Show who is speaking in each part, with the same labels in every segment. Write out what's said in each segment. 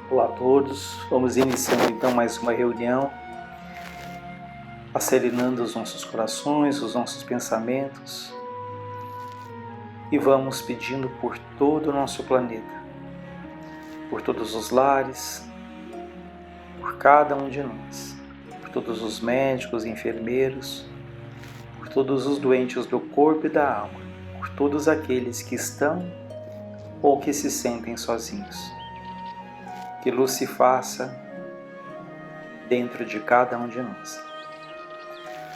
Speaker 1: Olá a todos, vamos iniciando então mais uma reunião, acerenando os nossos corações, os nossos pensamentos e vamos pedindo por todo o nosso planeta, por todos os lares, por cada um de nós, por todos os médicos e enfermeiros, por todos os doentes do corpo e da alma, por todos aqueles que estão ou que se sentem sozinhos. Que luz se faça dentro de cada um de nós.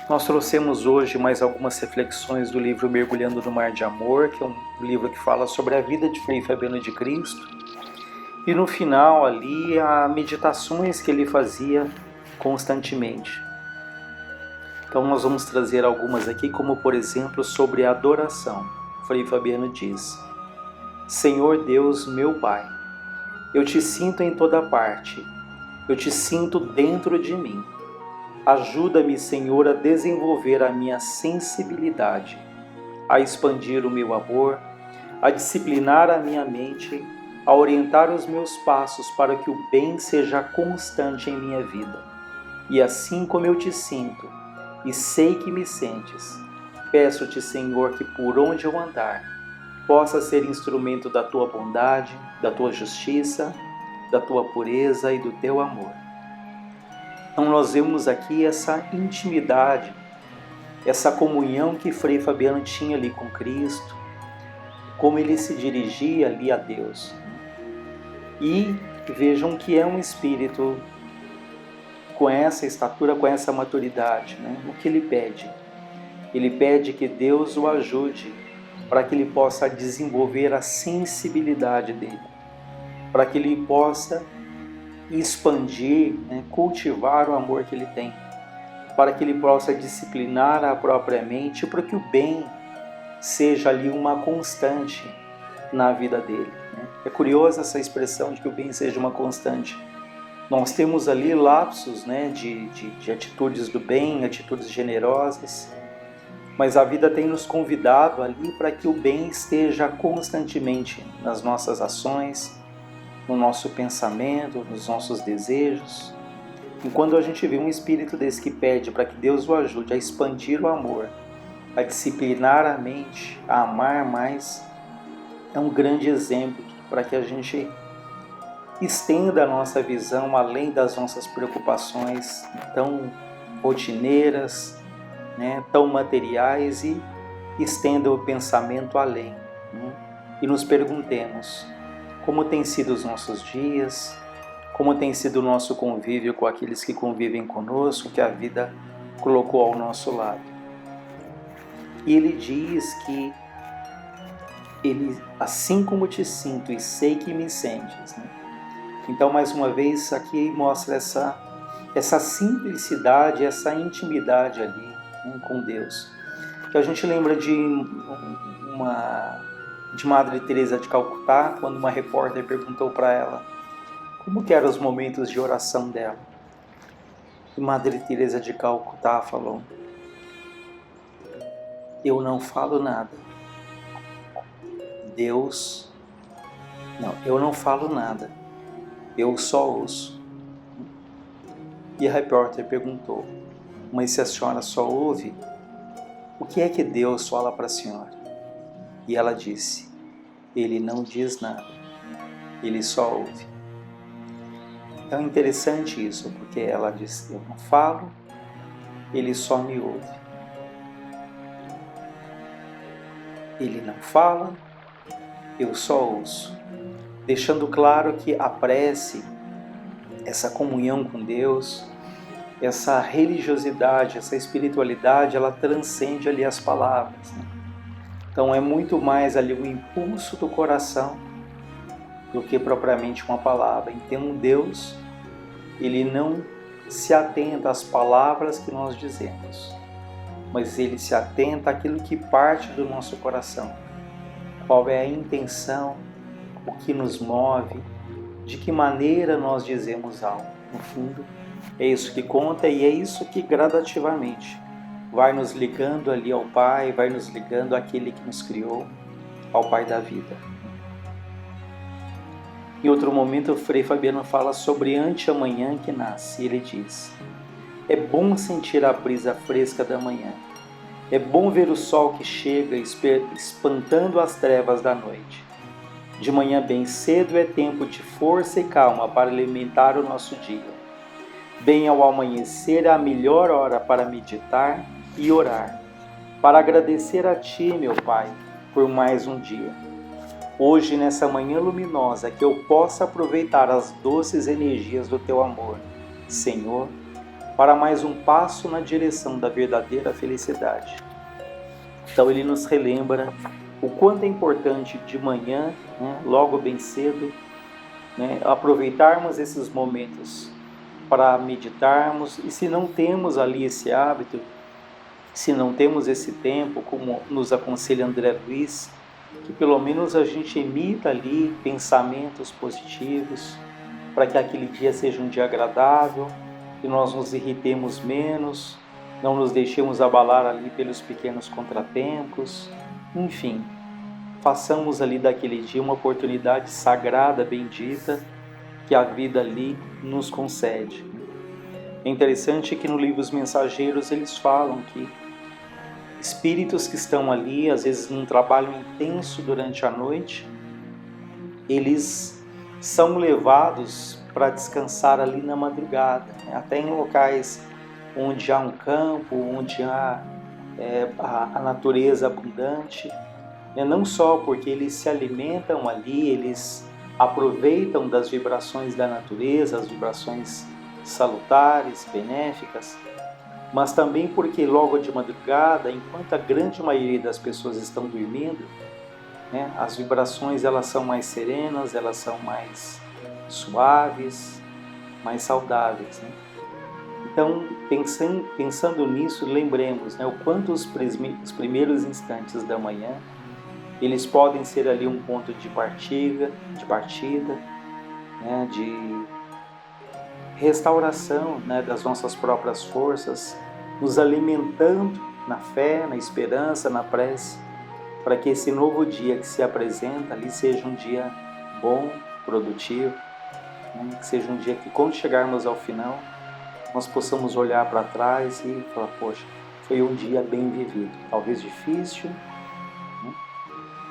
Speaker 1: Nós trouxemos hoje mais algumas reflexões do livro Mergulhando no Mar de Amor, que é um livro que fala sobre a vida de Frei Fabiano de Cristo. E no final ali, há meditações que ele fazia constantemente. Então nós vamos trazer algumas aqui, como por exemplo sobre a adoração. Frei Fabiano diz: Senhor Deus, meu Pai, eu te sinto em toda parte, eu te sinto dentro de mim. Ajuda-me, Senhor, a desenvolver a minha sensibilidade, a expandir o meu amor, a disciplinar a minha mente, a orientar os meus passos para que o bem seja constante em minha vida. E assim como eu te sinto, e sei que me sentes, peço-te, Senhor, que por onde eu andar, possa ser instrumento da tua bondade, da tua justiça, da tua pureza e do teu amor. Então nós vemos aqui essa intimidade, essa comunhão que Frei Fabiano tinha ali com Cristo, como ele se dirigia ali a Deus. E vejam que é um espírito com essa estatura, com essa maturidade, né? O que ele pede? Ele pede que Deus o ajude para que ele possa desenvolver a sensibilidade dele, para que ele possa expandir, né, cultivar o amor que ele tem, para que ele possa disciplinar a própria mente, para que o bem seja ali uma constante na vida dele. Né? É curiosa essa expressão de que o bem seja uma constante. Nós temos ali lapsos, né, de atitudes do bem, atitudes generosas, mas a vida tem nos convidado ali para que o bem esteja constantemente nas nossas ações, no nosso pensamento, nos nossos desejos. E quando a gente vê um espírito desse que pede para que Deus o ajude a expandir o amor, a disciplinar a mente, a amar mais, é um grande exemplo para que a gente estenda a nossa visão além das nossas preocupações tão rotineiras, né, tão materiais, e estenda o pensamento além, né? E nos perguntemos como têm sido os nossos dias, como tem sido o nosso convívio com aqueles que convivem conosco, que a vida colocou ao nosso lado. E ele diz que ele, assim como te sinto e sei que me sentes, né? Então, mais uma vez, aqui mostra essa simplicidade, essa intimidade ali, né, com Deus. Que a gente lembra de Madre Teresa de Calcutá, quando uma repórter perguntou para ela como que eram os momentos de oração dela. E Madre Teresa de Calcutá falou: eu não falo nada. Eu não falo nada. Eu só ouço. E a repórter perguntou: mas se a senhora só ouve, o que é que Deus fala para a senhora? E ela disse: ele não diz nada, ele só ouve. Então é interessante isso, porque ela disse: eu não falo, ele só me ouve. Ele não fala, eu só ouço. Deixando claro que a prece, essa comunhão com Deus, essa religiosidade, essa espiritualidade, ela transcende ali as palavras, né? Então é muito mais ali o impulso do coração do que propriamente uma palavra. Então Deus, ele não se atenta às palavras que nós dizemos, mas ele se atenta àquilo que parte do nosso coração. Qual é a intenção, o que nos move, de que maneira nós dizemos algo. No fundo, é isso que conta, e é isso que gradativamente vai nos ligando ali ao Pai, vai nos ligando àquele que nos criou, ao Pai da vida. Em outro momento, o Frei Fabiano fala sobre anteamanhã que nasce. Ele diz: é bom sentir a brisa fresca da manhã. É bom ver o sol que chega espantando as trevas da noite. De manhã bem cedo é tempo de força e calma para alimentar o nosso dia. Bem ao amanhecer é a melhor hora para meditar e orar, para agradecer a Ti, meu Pai, por mais um dia. Hoje, nessa manhã luminosa, que eu possa aproveitar as doces energias do Teu amor, Senhor, para mais um passo na direção da verdadeira felicidade. Então ele nos relembra o quanto é importante de manhã, logo bem cedo, aproveitarmos esses momentos para meditarmos. E se não temos ali esse hábito, se não temos esse tempo, como nos aconselha André Luiz, que pelo menos a gente emita ali pensamentos positivos, para que aquele dia seja um dia agradável, que nós nos irritemos menos, não nos deixemos abalar ali pelos pequenos contratempos. Enfim, façamos ali daquele dia uma oportunidade sagrada, bendita, que a vida ali nos concede. É interessante que no livro Os Mensageiros eles falam que espíritos que estão ali, às vezes num trabalho intenso durante a noite, eles são levados para descansar ali na madrugada, até em locais onde há um campo, onde há a natureza abundante, não só porque eles se alimentam ali, eles aproveitam das vibrações da natureza, as vibrações salutares, benéficas, mas também porque logo de madrugada, enquanto a grande maioria das pessoas estão dormindo, as vibrações elas são mais serenas, elas são mais suaves, mais saudáveis. Então, pensando nisso, lembremos o quanto os primeiros instantes da manhã, eles podem ser ali um ponto de partida, de restauração das nossas próprias forças, nos alimentando na fé, na esperança, na prece, para que esse novo dia que se apresenta ali seja um dia bom, produtivo, que seja um dia que, quando chegarmos ao final, nós possamos olhar para trás e falar: poxa, foi um dia bem vivido, talvez difícil,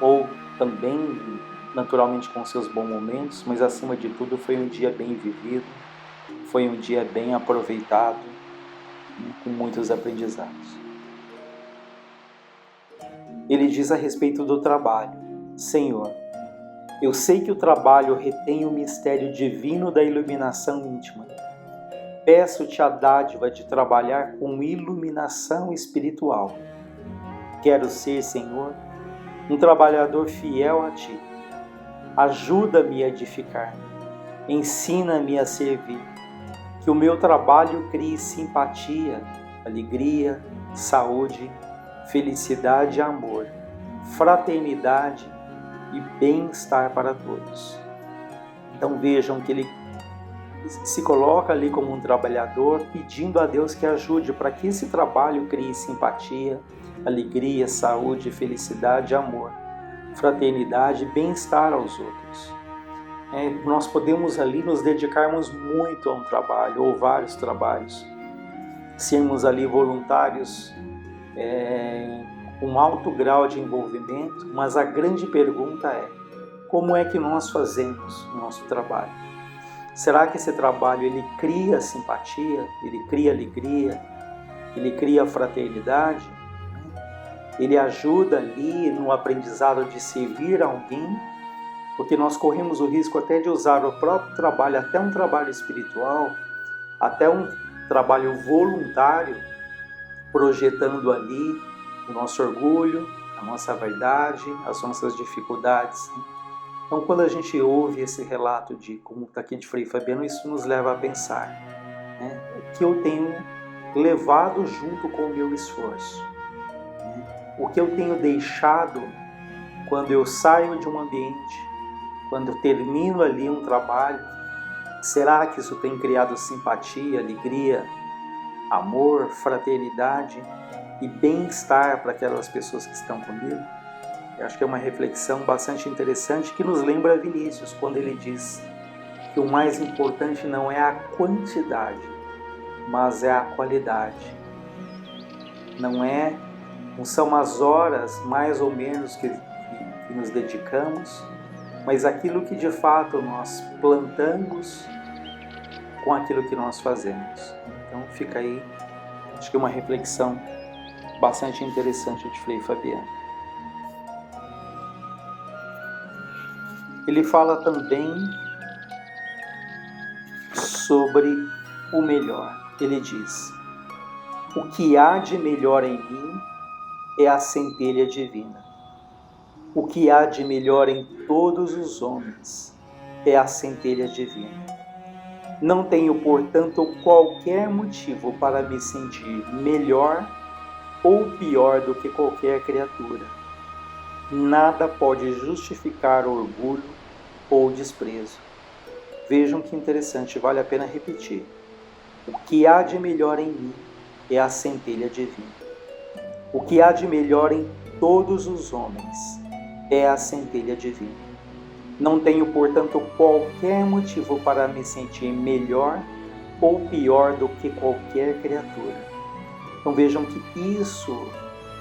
Speaker 1: ou também naturalmente com seus bons momentos, mas acima de tudo foi um dia bem vivido, foi um dia bem aproveitado, com muitos aprendizados. Ele diz a respeito do trabalho: Senhor, eu sei que o trabalho retém o mistério divino da iluminação íntima. Peço-te a dádiva de trabalhar com iluminação espiritual. Quero ser, Senhor, um trabalhador fiel a Ti. Ajuda-me a edificar, ensina-me a servir, que o meu trabalho crie simpatia, alegria, saúde, felicidade e amor, fraternidade e bem-estar para todos. Então vejam que ele se coloca ali como um trabalhador, pedindo a Deus que ajude para que esse trabalho crie simpatia, alegria, saúde, felicidade, amor, fraternidade e bem-estar aos outros. Nós podemos ali nos dedicarmos muito a um trabalho ou vários trabalhos, sermos ali voluntários com alto grau de envolvimento, mas a grande pergunta é: como é que nós fazemos o nosso trabalho? Será que esse trabalho ele cria simpatia, ele cria alegria, ele cria fraternidade? Ele ajuda ali no aprendizado de servir a alguém? Porque nós corremos o risco até de usar o próprio trabalho, até um trabalho espiritual, até um trabalho voluntário, projetando ali o nosso orgulho, a nossa vaidade, as nossas dificuldades. Então, quando a gente ouve esse relato como está aqui de Frei Fabiano, isso nos leva a pensar o que eu tenho levado junto com o meu esforço, o que eu tenho deixado quando eu saio de um ambiente, quando eu termino ali um trabalho. Será que isso tem criado simpatia, alegria, amor, fraternidade e bem-estar para aquelas pessoas que estão comigo? Eu acho que é uma reflexão bastante interessante que nos lembra Vinícius, quando ele diz que o mais importante não é a quantidade, mas é a qualidade. Não são as horas mais ou menos que nos dedicamos, mas aquilo que de fato nós plantamos com aquilo que nós fazemos. Então fica aí, acho que uma reflexão bastante interessante de Frei Fabiano. Ele fala também sobre o melhor. Ele diz: o que há de melhor em mim é a centelha divina. O que há de melhor em todos os homens é a centelha divina. Não tenho, portanto, qualquer motivo para me sentir melhor ou pior do que qualquer criatura. Nada pode justificar orgulho ou desprezo. Vejam que interessante, vale a pena repetir. O que há de melhor em mim é a centelha divina. O que há de melhor em todos os homens é a centelha divina. Não tenho, portanto, qualquer motivo para me sentir melhor ou pior do que qualquer criatura. Então vejam que isso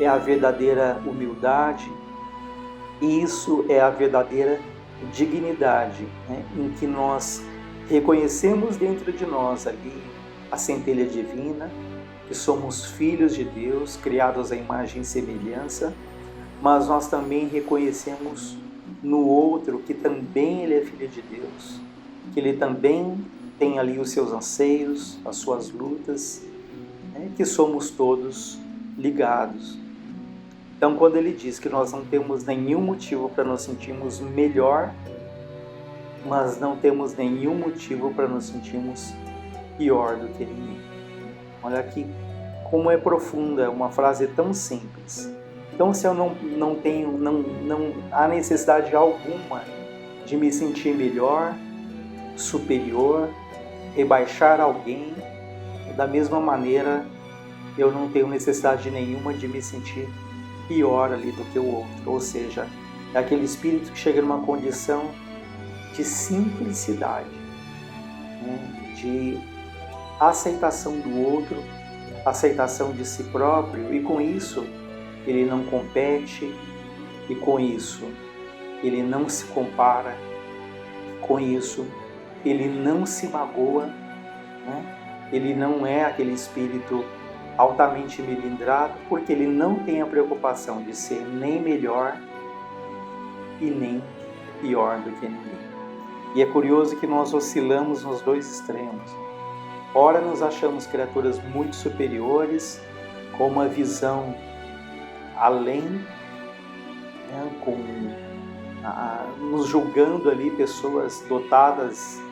Speaker 1: é a verdadeira humildade, isso é a verdadeira dignidade, né? Em que nós reconhecemos dentro de nós ali a centelha divina, que somos filhos de Deus, criados à imagem e semelhança, mas nós também reconhecemos no outro que também ele é filho de Deus, que ele também tem ali os seus anseios, as suas lutas, né? Que somos todos ligados. Então, quando ele diz que nós não temos nenhum motivo para nos sentirmos melhor, mas não temos nenhum motivo para nos sentirmos pior do que ninguém. Olha aqui como é profunda, uma frase tão simples. Então, se eu não há necessidade alguma de me sentir melhor, superior, rebaixar alguém, da mesma maneira eu não tenho necessidade nenhuma de me sentir pior ali do que o outro. Ou seja, é aquele espírito que chega numa condição de simplicidade, né? De aceitação do outro, aceitação de si próprio, e com isso ele não compete, e com isso ele não se compara, com isso ele não se magoa, né? Ele não é aquele espírito altamente melindrado, porque ele não tem a preocupação de ser nem melhor e nem pior do que ninguém. E é curioso que nós oscilamos nos dois extremos. Ora nos achamos criaturas muito superiores, com uma visão além, né, nos julgando ali pessoas dotadas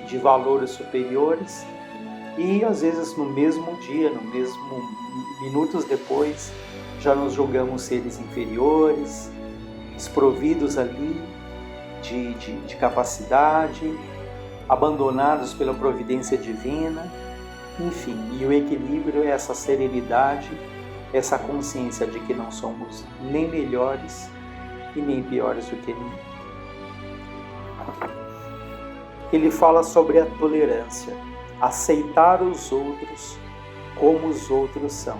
Speaker 1: de valores superiores, e às vezes no mesmo dia, no mesmo minutos depois, já nos julgamos seres inferiores, desprovidos ali de capacidade, abandonados pela providência divina. Enfim, e o equilíbrio é essa serenidade, essa consciência de que não somos nem melhores e nem piores do que ninguém. Ele fala sobre a tolerância, aceitar os outros como os outros são.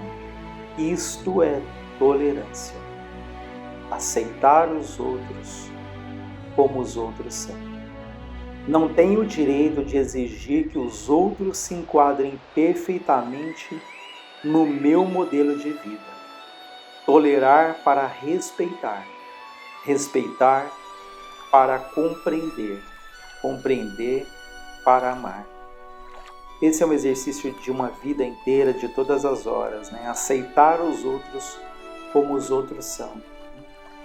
Speaker 1: Isto é tolerância. Aceitar os outros como os outros são. Não tenho o direito de exigir que os outros se enquadrem perfeitamente no meu modelo de vida. Tolerar para respeitar. Respeitar para compreender. Compreender para amar. Esse é um exercício de uma vida inteira, de todas as horas, né? Aceitar os outros como os outros são.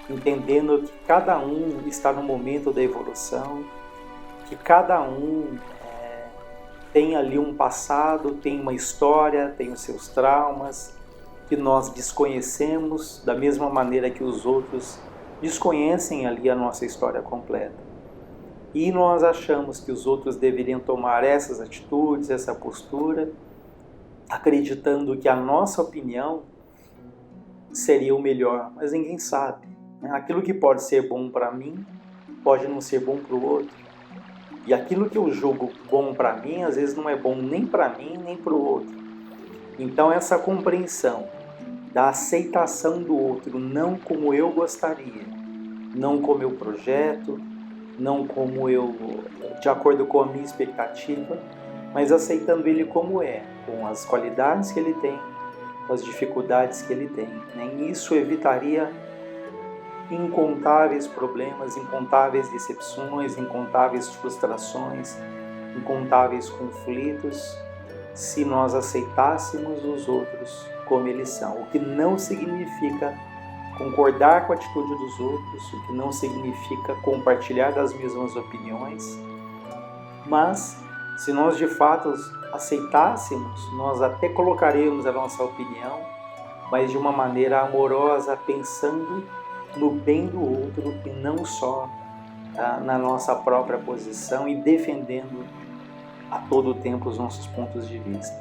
Speaker 1: Entendendo que cada um está no momento da evolução, que cada um tem ali um passado, tem uma história, tem os seus traumas, que nós desconhecemos da mesma maneira que os outros desconhecem ali a nossa história completa. E nós achamos que os outros deveriam tomar essas atitudes, essa postura, acreditando que a nossa opinião seria o melhor, mas ninguém sabe. Aquilo que pode ser bom para mim, pode não ser bom para o outro. E aquilo que eu julgo bom para mim, às vezes não é bom nem para mim, nem para o outro. Então essa compreensão da aceitação do outro, não como eu gostaria, não como eu projeto, não como eu, de acordo com a minha expectativa, mas aceitando ele como é, com as qualidades que ele tem, com as dificuldades que ele tem. E isso evitaria incontáveis problemas, incontáveis decepções, incontáveis frustrações, incontáveis conflitos, se nós aceitássemos os outros como eles são. O que não significa concordar com a atitude dos outros, o que não significa compartilhar das mesmas opiniões, mas se nós de fato aceitássemos, nós até colocaremos a nossa opinião, mas de uma maneira amorosa, pensando no bem do outro e não só na nossa própria posição e defendendo a todo tempo os nossos pontos de vista.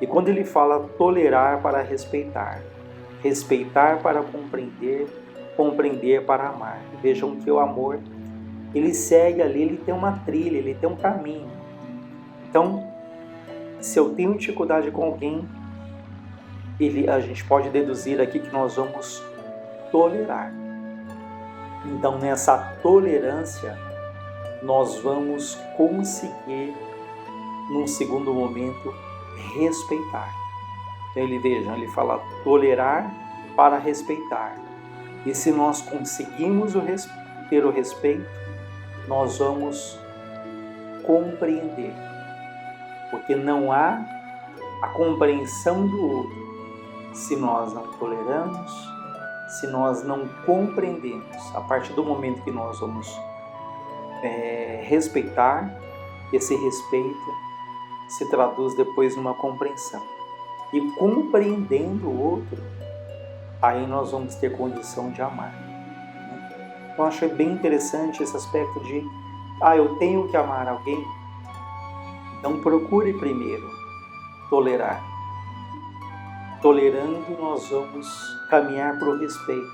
Speaker 1: E quando ele fala tolerar para respeitar, respeitar para compreender, compreender para amar. Vejam que o amor, ele segue ali, ele tem uma trilha, ele tem um caminho. Então, se eu tenho dificuldade com alguém, a gente pode deduzir aqui que nós vamos tolerar. Então, nessa tolerância, nós vamos conseguir, num segundo momento, respeitar. Então, ele fala tolerar para respeitar. E se nós conseguimos ter o respeito, nós vamos compreender. Porque não há a compreensão do outro se nós não toleramos, se nós não compreendemos. A partir do momento que nós vamos respeitar, esse respeito se traduz depois numa compreensão. E compreendendo o outro, aí nós vamos ter condição de amar. Então, eu acho bem interessante esse aspecto de eu tenho que amar alguém. Então procure primeiro tolerar. Tolerando, nós vamos caminhar para o respeito.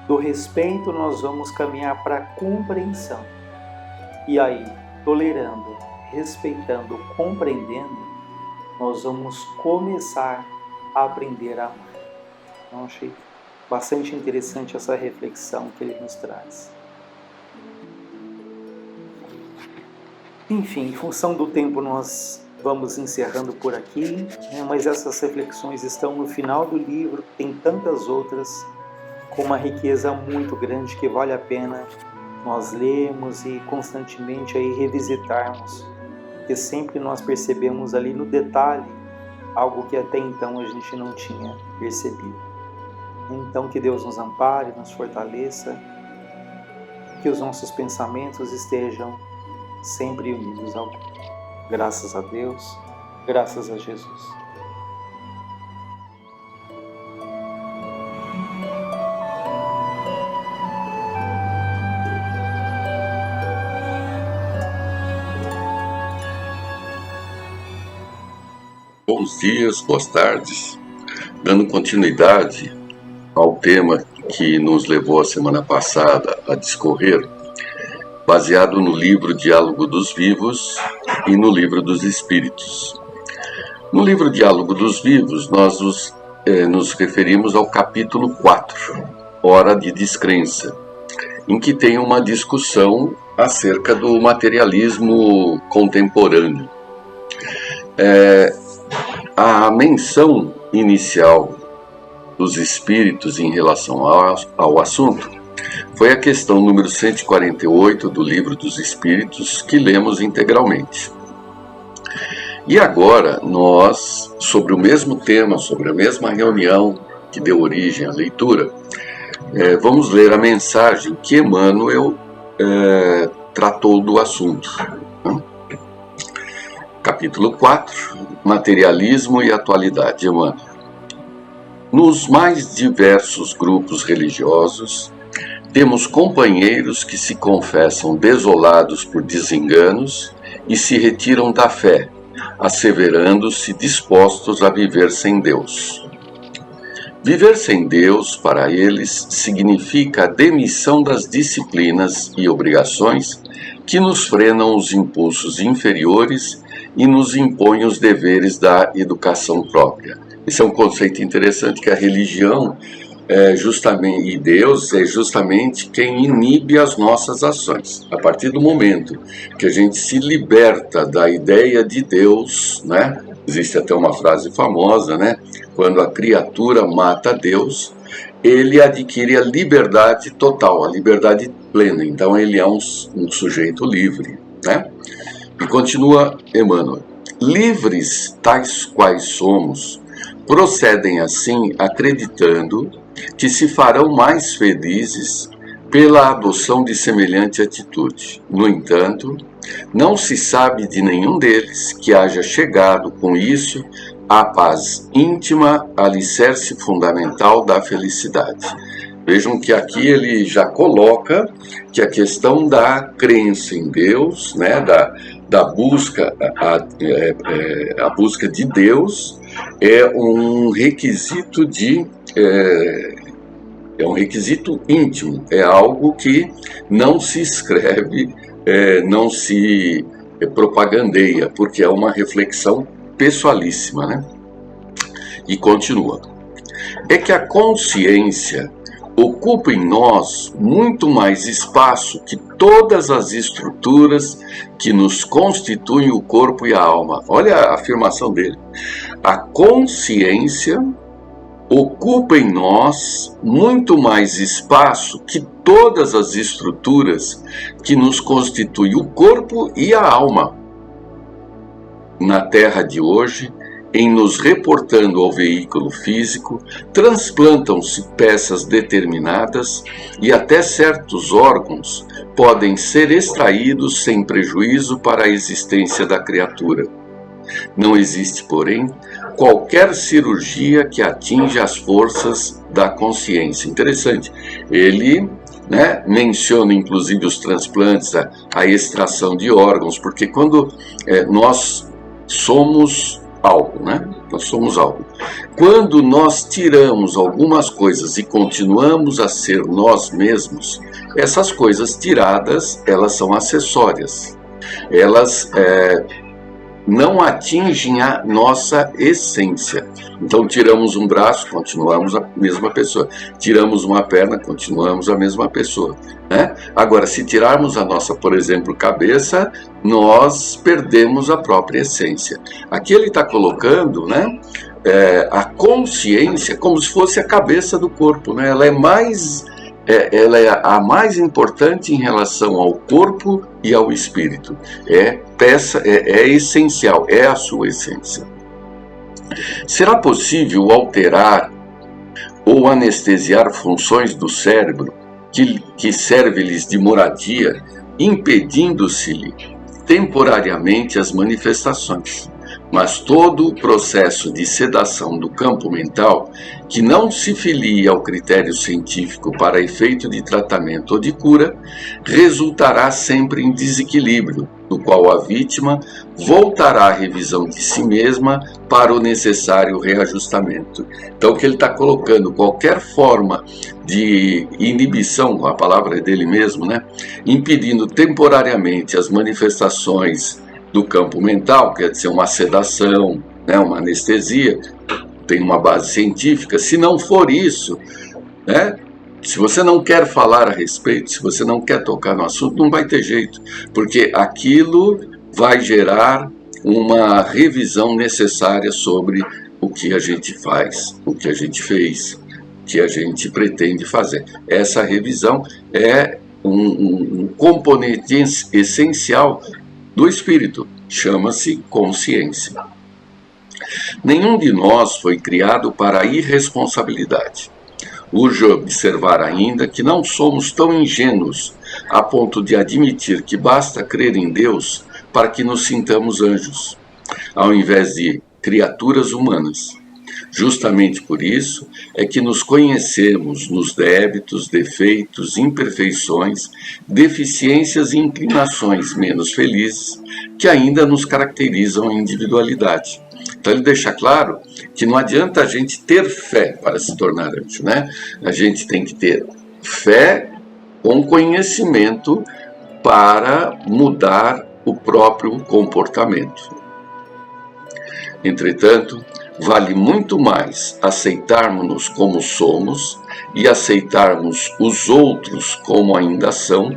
Speaker 1: Do respeito, nós vamos caminhar para a compreensão. E aí, tolerando, respeitando, compreendendo, nós vamos começar a aprender a amar. Então, achei bastante interessante essa reflexão que ele nos traz. Enfim, em função do tempo, nós vamos encerrando por aqui, mas essas reflexões estão no final do livro, tem tantas outras, com uma riqueza muito grande que vale a pena nós lermos e constantemente aí revisitarmos, porque sempre nós percebemos ali no detalhe algo que até então a gente não tinha percebido. Então que Deus nos ampare, nos fortaleça, que os nossos pensamentos estejam sempre unidos ao Pai. Graças a Deus, graças a Jesus.
Speaker 2: Bons dias, boas tardes. Dando continuidade ao tema que nos levou a semana passada a discorrer, baseado no livro Diálogo dos Vivos e no livro dos Espíritos. No livro Diálogo dos Vivos, nós nos referimos ao capítulo 4, Hora de Descrença, em que tem uma discussão acerca do materialismo contemporâneo. A menção inicial dos espíritos em relação ao assunto foi a questão número 148 do Livro dos Espíritos, que lemos integralmente. E agora, nós, sobre o mesmo tema, sobre a mesma reunião que deu origem à leitura, vamos ler a mensagem que Emmanuel tratou do assunto. Capítulo 4, Materialismo e Atualidade, Emmanuel. Nos mais diversos grupos religiosos, temos companheiros que se confessam desolados por desenganos e se retiram da fé, asseverando-se dispostos a viver sem Deus. Viver sem Deus, para eles, significa a demissão das disciplinas e obrigações que nos frenam os impulsos inferiores e nos impõem os deveres da educação própria. Esse é um conceito interessante, que a religião e Deus é justamente quem inibe as nossas ações. A partir do momento que a gente se liberta da ideia de Deus, né? Existe até uma frase famosa, né? Quando a criatura mata Deus, ele adquire a liberdade total, a liberdade plena. Então ele é um sujeito livre, né? E continua Emmanuel: livres tais quais somos, procedem assim acreditando que se farão mais felizes pela adoção de semelhante atitude. No entanto, não se sabe de nenhum deles que haja chegado com isso à paz íntima, alicerce fundamental da felicidade. Vejam que aqui ele já coloca que a questão da crença em Deus, né, da busca, a busca de Deus é um requisito é um requisito íntimo, é algo que não se escreve, não se propagandeia, porque é uma reflexão pessoalíssima, né? E continua: é que a consciência ocupa em nós muito mais espaço que todas as estruturas que nos constituem o corpo e a alma. Olha a afirmação dele. A consciência ocupa em nós muito mais espaço que todas as estruturas que nos constituem o corpo e a alma. Na Terra de hoje, em nos reportando ao veículo físico, transplantam-se peças determinadas e até certos órgãos podem ser extraídos sem prejuízo para a existência da criatura. Não existe, porém, qualquer cirurgia que atinja as forças da consciência. Interessante, ele menciona inclusive os transplantes, a extração de órgãos, porque quando nós somos algo, nós somos algo. Quando nós tiramos algumas coisas e continuamos a ser nós mesmos, essas coisas tiradas, elas são acessórias. Elas não atingem a nossa essência. Então, tiramos um braço, continuamos a mesma pessoa. Tiramos uma perna, continuamos a mesma pessoa. Agora, se tirarmos a nossa, por exemplo, cabeça, nós perdemos a própria essência. Aqui ele está colocando a consciência como se fosse a cabeça do corpo. Ela é a mais importante em relação ao corpo e ao espírito. É essencial, é a sua essência. Será possível alterar ou anestesiar funções do cérebro que serve-lhes de moradia, impedindo-se-lhe temporariamente as manifestações? Mas todo o processo de sedação do campo mental que não se filie ao critério científico para efeito de tratamento ou de cura, resultará sempre em desequilíbrio, no qual a vítima voltará à revisão de si mesma para o necessário reajustamento. Então, o que ele está colocando, qualquer forma de inibição, a palavra é dele mesmo, impedindo temporariamente as manifestações do campo mental, quer dizer, uma sedação, uma anestesia, tem uma base científica. Se não for isso, se você não quer falar a respeito, se você não quer tocar no assunto, não vai ter jeito, porque aquilo vai gerar uma revisão necessária sobre o que a gente faz, o que a gente fez, o que a gente pretende fazer. Essa revisão é um componente essencial do espírito, chama-se consciência. Nenhum de nós foi criado para a irresponsabilidade. Urge observar ainda que não somos tão ingênuos a ponto de admitir que basta crer em Deus para que nos sintamos anjos, ao invés de criaturas humanas. Justamente por isso é que nos conhecemos nos débitos, defeitos, imperfeições, deficiências e inclinações menos felizes que ainda nos caracterizam a individualidade. Então ele deixa claro que não adianta a gente ter fé para se tornar anjo, né? A gente tem que ter fé com conhecimento para mudar o próprio comportamento. Entretanto, vale muito mais aceitarmos-nos como somos e aceitarmos os outros como ainda são,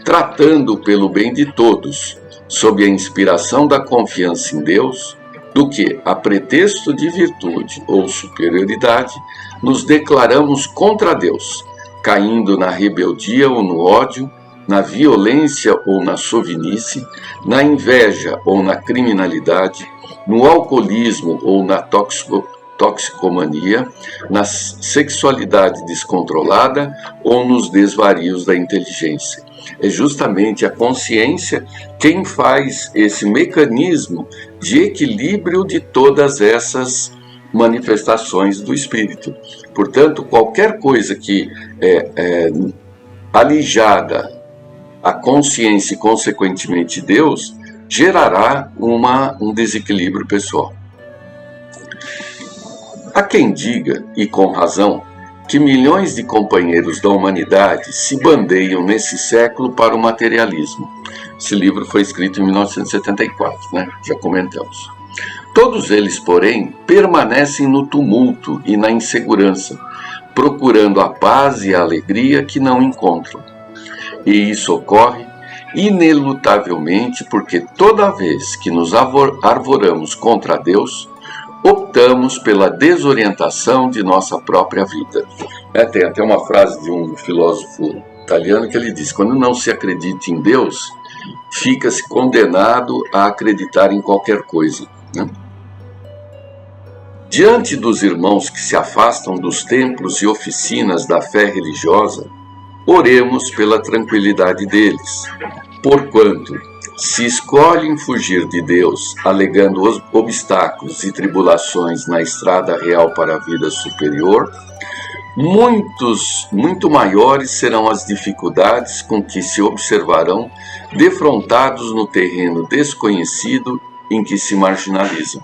Speaker 2: tratando pelo bem de todos, sob a inspiração da confiança em Deus, do que, a pretexto de virtude ou superioridade, nos declaramos contra Deus, caindo na rebeldia ou no ódio, na violência ou na sovinice, na inveja ou na criminalidade, no alcoolismo ou na toxicomania, na sexualidade descontrolada ou nos desvarios da inteligência. É justamente a consciência quem faz esse mecanismo de equilíbrio de todas essas manifestações do espírito. Portanto, qualquer coisa que é alijada a consciência e, consequentemente, Deus, gerará um desequilíbrio pessoal. Há quem diga, e com razão, que milhões de companheiros da humanidade se bandeiam nesse século para o materialismo. Esse livro foi escrito em 1974, né? Já comentamos. Todos eles, porém, permanecem no tumulto e na insegurança, procurando a paz e a alegria que não encontram. E isso ocorre inelutavelmente porque toda vez que nos arvoramos contra Deus, optamos pela desorientação de nossa própria vida. Tem até uma frase de um filósofo italiano que ele diz: quando não se acredita em Deus, fica-se condenado a acreditar em qualquer coisa, né? Diante dos irmãos que se afastam dos templos e oficinas da fé religiosa, oremos pela tranquilidade deles, porquanto, se escolhem fugir de Deus, alegando obstáculos e tribulações na estrada real para a vida superior, muito maiores serão as dificuldades com que se observarão defrontados no terreno desconhecido em que se marginalizam.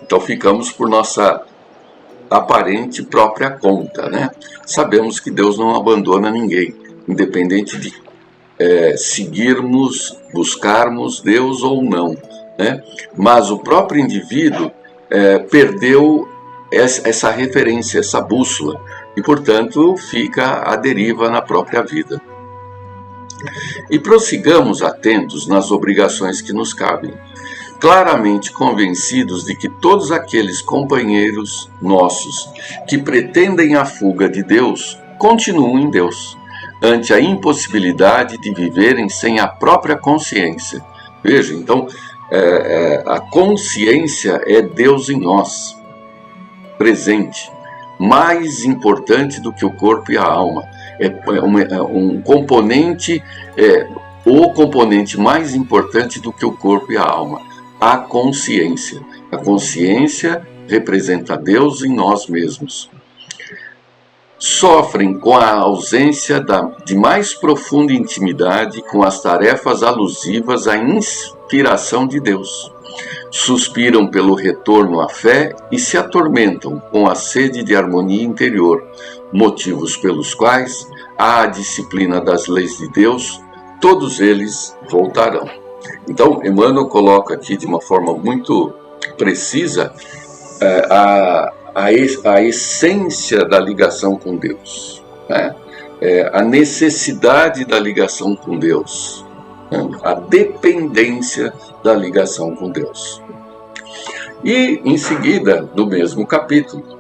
Speaker 2: Então ficamos por nossa aparente própria conta, né? Sabemos que Deus não abandona ninguém, independente de seguirmos, buscarmos Deus ou não, né? Mas o próprio indivíduo perdeu essa referência, essa bússola, e portanto fica à deriva na própria vida. E prossigamos atentos nas obrigações que nos cabem, claramente convencidos de que todos aqueles companheiros nossos que pretendem a fuga de Deus continuam em Deus, ante a impossibilidade de viverem sem a própria consciência. Veja, então, a consciência é Deus em nós, presente, mais importante do que o corpo e a alma. Um componente, o componente mais importante do que o corpo e a alma, a consciência. A consciência representa Deus em nós mesmos. Sofrem com a ausência de mais profunda intimidade com as tarefas alusivas à inspiração de Deus. Suspiram pelo retorno à fé e se atormentam com a sede de harmonia interior, motivos pelos quais, à disciplina das leis de Deus, todos eles voltarão. Então, Emmanuel coloca aqui de uma forma muito precisa a essência da ligação com Deus, né? A necessidade da ligação com Deus, né? A dependência da ligação com Deus. E, em seguida, no mesmo capítulo,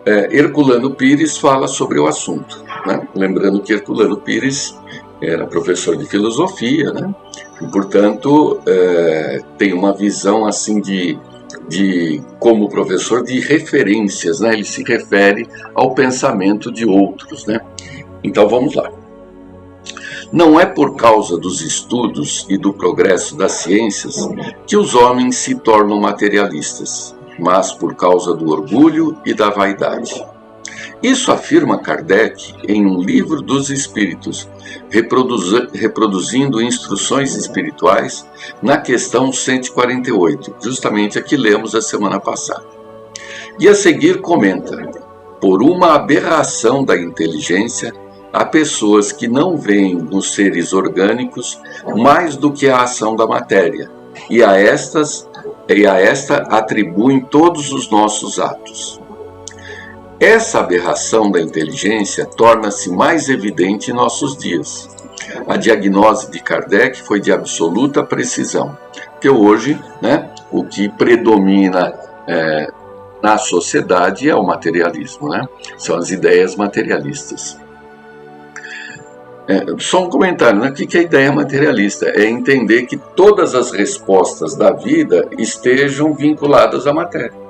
Speaker 2: Herculano Pires fala sobre o assunto, né? Lembrando que Herculano Pires era professor de filosofia, né? E, portanto, tem uma visão assim de como professor de referências, né? Ele se refere ao pensamento de outros, né? Então vamos lá. Não é por causa dos estudos e do progresso das ciências que os homens se tornam materialistas, mas por causa do orgulho e da vaidade. Isso afirma Kardec em um livro dos Espíritos, reproduzindo instruções espirituais na questão 148, justamente a que lemos a semana passada. E a seguir comenta: por uma aberração da inteligência, há pessoas que não veem nos seres orgânicos mais do que a ação da matéria, e a esta atribuem todos os nossos atos. Essa aberração da inteligência torna-se mais evidente em nossos dias. A diagnose de Kardec foi de absoluta precisão, porque hoje, o que predomina na sociedade é o materialismo, são as ideias materialistas. Só um comentário, o que é a ideia materialista? É entender que todas as respostas da vida estejam vinculadas à matéria.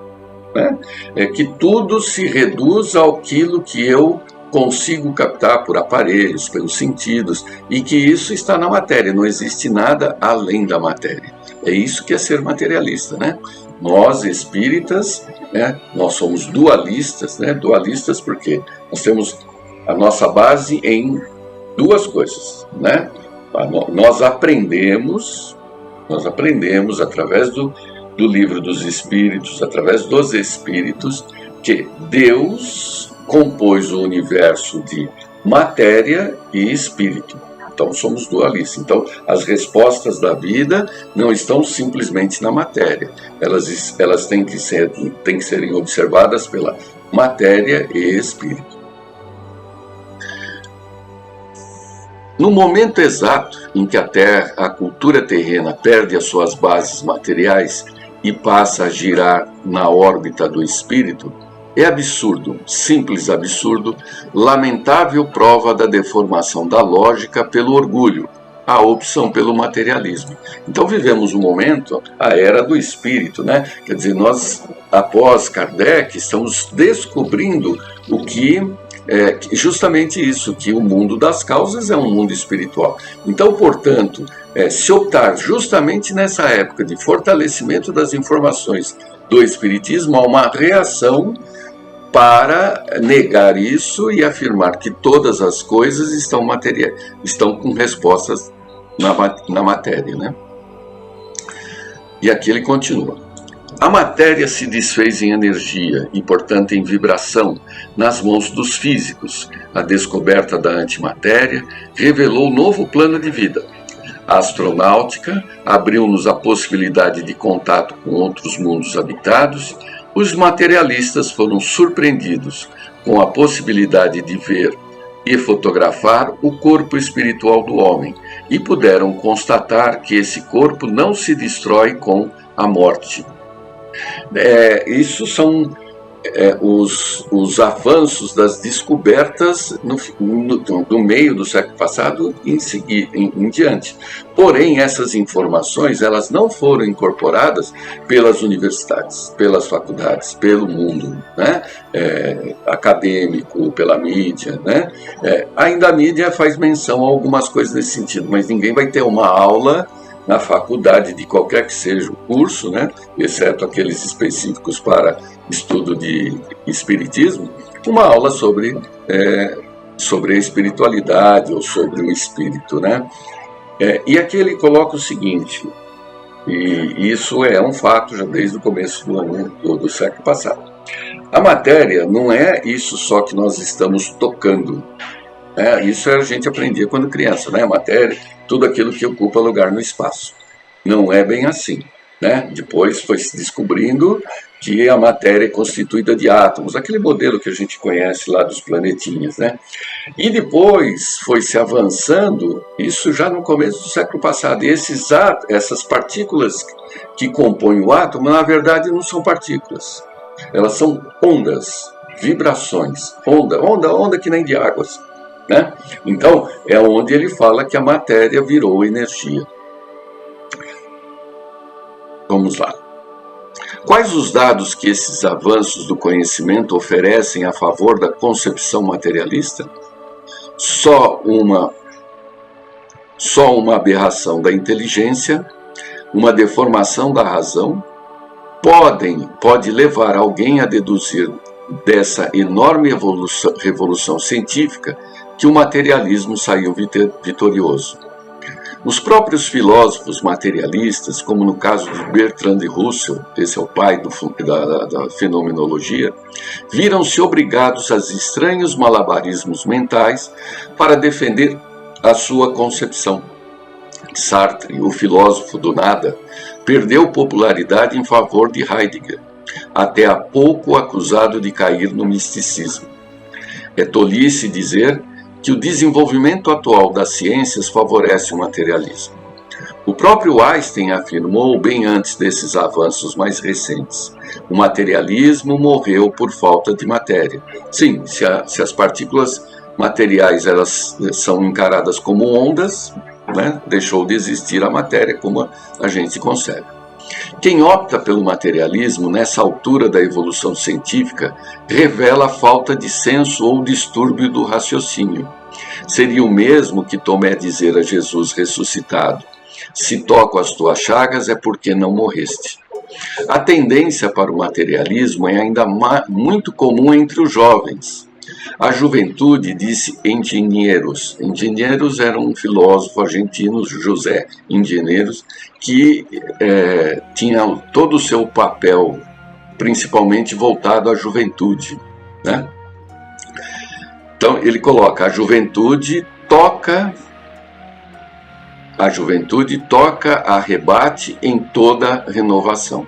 Speaker 2: É que tudo se reduz àquilo que eu consigo captar por aparelhos, pelos sentidos, e que isso está na matéria, não existe nada além da matéria. É isso que é ser materialista, Nós, espíritas, nós somos dualistas, dualistas porque nós temos a nossa base em duas coisas, Nós aprendemos através do livro dos Espíritos, através dos Espíritos, que Deus compôs o universo de matéria e espírito. Então somos dualistas. Então as respostas da vida não estão simplesmente na matéria. Elas têm que serem observadas pela matéria e espírito. No momento exato em que a cultura terrena perde as suas bases materiais e passa a girar na órbita do espírito, é absurdo, simples absurdo, lamentável prova da deformação da lógica pelo orgulho, a opção pelo materialismo. Então vivemos um momento, a era do espírito, Quer dizer, nós, após Kardec, estamos descobrindo o que justamente isso, que o mundo das causas é um mundo espiritual. Então, portanto, se optar justamente nessa época de fortalecimento das informações do espiritismo, há uma reação para negar isso e afirmar que todas as coisas estão com respostas na matéria, E aqui ele continua. A matéria se desfez em energia e, portanto, em vibração nas mãos dos físicos. A descoberta da antimatéria revelou novo plano de vida. A astronáutica abriu-nos a possibilidade de contato com outros mundos habitados. Os materialistas foram surpreendidos com a possibilidade de ver e fotografar o corpo espiritual do homem e puderam constatar que esse corpo não se destrói com a morte. Isso são os avanços das descobertas no meio do século passado em diante. Porém, essas informações elas não foram incorporadas pelas universidades, pelas faculdades, pelo mundo acadêmico, pela mídia. Ainda a mídia faz menção a algumas coisas nesse sentido, mas ninguém vai ter uma aula na faculdade de qualquer que seja o curso, exceto aqueles específicos para estudo de espiritismo, uma aula sobre a espiritualidade ou sobre o espírito, E aqui ele coloca o seguinte, e isso é um fato já desde o começo do século passado. A matéria não é isso só que nós estamos tocando. Isso a gente aprendia quando criança, A matéria, tudo aquilo que ocupa lugar no espaço. Não é bem assim, Depois foi se descobrindo que a matéria é constituída de átomos, aquele modelo que a gente conhece lá dos planetinhas, E depois foi se avançando, isso já no começo do século passado, e essas partículas que compõem o átomo, na verdade não são partículas, elas são ondas, vibrações, onda que nem de águas. Então, é onde ele fala que a matéria virou energia. Vamos lá. Quais os dados que esses avanços do conhecimento oferecem a favor da concepção materialista? Só uma aberração da inteligência, uma deformação da razão, pode levar alguém a deduzir dessa enorme revolução científica que o materialismo saiu vitorioso. Os próprios filósofos materialistas, como no caso de Bertrand Russell, esse é o pai da fenomenologia, viram-se obrigados a estranhos malabarismos mentais para defender a sua concepção. Sartre, o filósofo do nada, perdeu popularidade em favor de Heidegger, até há pouco acusado de cair no misticismo. É tolice dizer que o desenvolvimento atual das ciências favorece o materialismo. O próprio Einstein afirmou bem antes desses avanços mais recentes: o materialismo morreu por falta de matéria. Sim, se as partículas materiais elas são encaradas como ondas, né, deixou de existir a matéria como a gente concebe. Quem opta pelo materialismo nessa altura da evolução científica revela falta de senso ou distúrbio do raciocínio. Seria o mesmo que Tomé dizer a Jesus ressuscitado: se toco as tuas chagas é porque não morreste. A tendência para o materialismo é ainda muito comum entre os jovens. A juventude disse Engenheiros. Engenheiros era um filósofo argentino, José Engenheiros, que tinha todo o seu papel, principalmente voltado à juventude, né? Então ele coloca: a juventude toca, arrebate em toda renovação.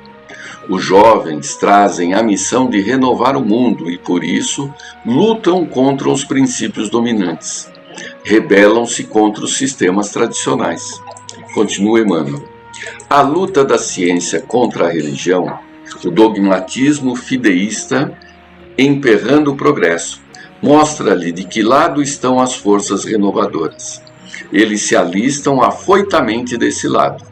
Speaker 2: Os jovens trazem a missão de renovar o mundo e, por isso, lutam contra os princípios dominantes. Rebelam-se contra os sistemas tradicionais. Continua Emmanuel. A luta da ciência contra a religião, o dogmatismo fideísta emperrando o progresso, mostra-lhe de que lado estão as forças renovadoras. Eles se alistam afoitamente desse lado.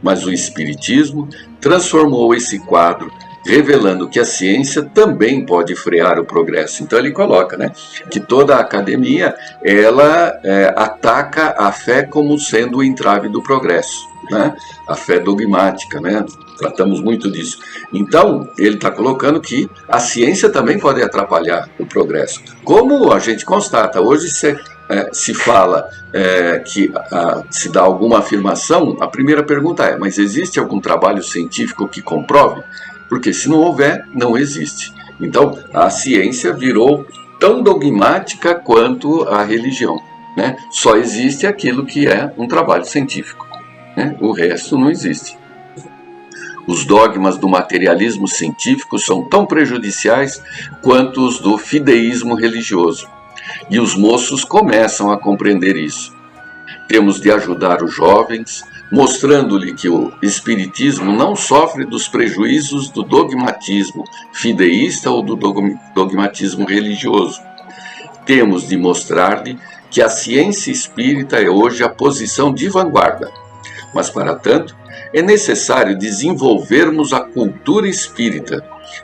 Speaker 2: Mas o Espiritismo transformou esse quadro, revelando que a ciência também pode frear o progresso. Então ele coloca, né, que toda a academia ela ataca a fé como sendo o entrave do progresso, né? A fé dogmática, né? Tratamos muito disso. Então ele está colocando que a ciência também pode atrapalhar o progresso. Como a gente constata, hoje se fala que se dá alguma afirmação, a primeira pergunta é: mas existe algum trabalho científico que comprove? Porque se não houver, não existe. Então, a ciência virou tão dogmática quanto a religião, né? Só existe aquilo que é um trabalho científico, né? O resto não existe. Os dogmas do materialismo científico são tão prejudiciais quanto os do fideísmo religioso. E os moços começam a compreender isso. Temos de ajudar os jovens, mostrando-lhe que o espiritismo não sofre dos prejuízos do dogmatismo fideísta ou do dogmatismo religioso. Temos de mostrar-lhe que a ciência espírita é hoje a posição de vanguarda. Mas, para tanto, é necessário desenvolvermos a cultura espírita,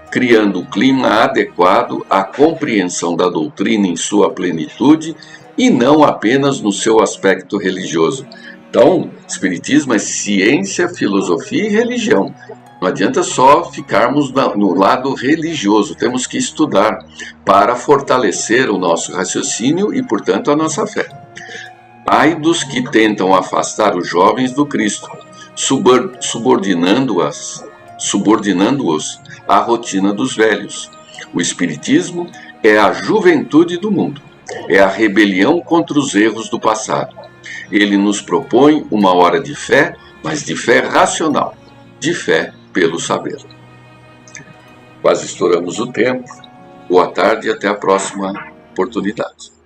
Speaker 2: criando o clima adequado à compreensão da doutrina em sua plenitude e não apenas no seu aspecto religioso. Então, Espiritismo é ciência, filosofia e religião. Não adianta só ficarmos no lado religioso, temos que estudar para fortalecer o nosso raciocínio e, portanto, a nossa fé. Ai dos que tentam afastar os jovens do Cristo, subordinando-os à rotina dos velhos. O Espiritismo é a juventude do mundo, é a rebelião contra os erros do passado. Ele nos propõe uma hora de fé, mas de fé racional, de fé pelo saber. Quase estouramos o tempo. Boa tarde e até a próxima oportunidade.